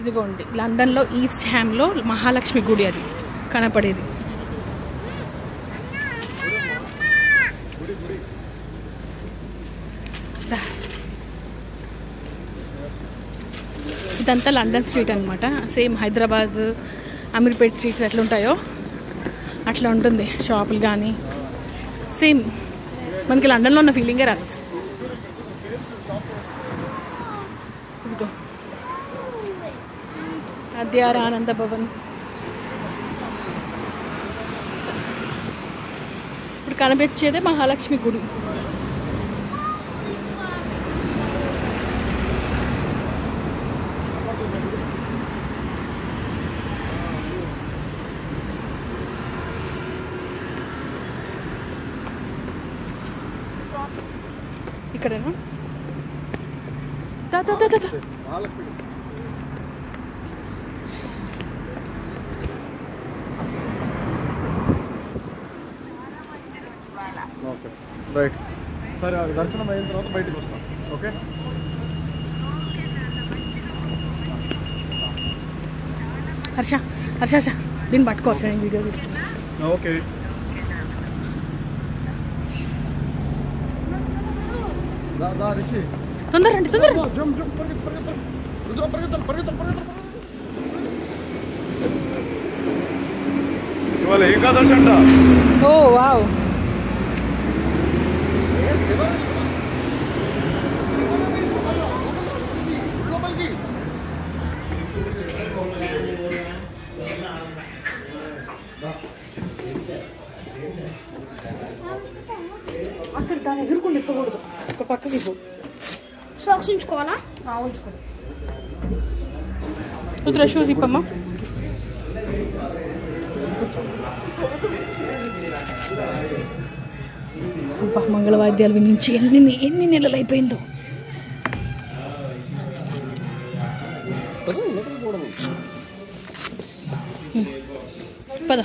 ఇదిగోండి లండన్లో ఈస్ట్ హ్యామ్లో మహాలక్ష్మి గుడి అది కనపడేది. ఇదంతా లండన్ స్ట్రీట్ అనమాట. సేమ్ హైదరాబాద్ అమీర్పేట్ స్ట్రీట్ ఎట్లా ఉంటాయో అట్లా ఉంటుంది. షాపులు కానీ సేమ్ మనకి లండన్లో ఉన్న ఫీలింగే రాదు. ఇదిగో అద్యార ఆనంద భవన్. ఇప్పుడు కనిపించేదే మహాలక్ష్మి గుడి. ఇక్కడేనా? Okay right. సరే దర్శనం అయిన తర్వాత బయటకు వస్తాం. ఓకే హర్ష హర్ష హర్ష దీన్ని పట్టుకోవచ్చు, నేను వీడియో చూస్తాను. ఓకే దా రిషి తొందర రండి, తొందర. ఇవాళ ఏకాదశి అంట. ఓ వావ్. అక్కడ దాని ఎదురుకుండా ఇప్పకూడదు, ఒక పక్కకి ఇవ్వు. సాక్స్ ఉంచుకోవాలా? ఉంచుకోండి. రుద్ర షూస్ ఇప్పమ్మా. మంగళవాద్యాలు వినించి ఎన్ని నెలలు అయిపోయిందో. పద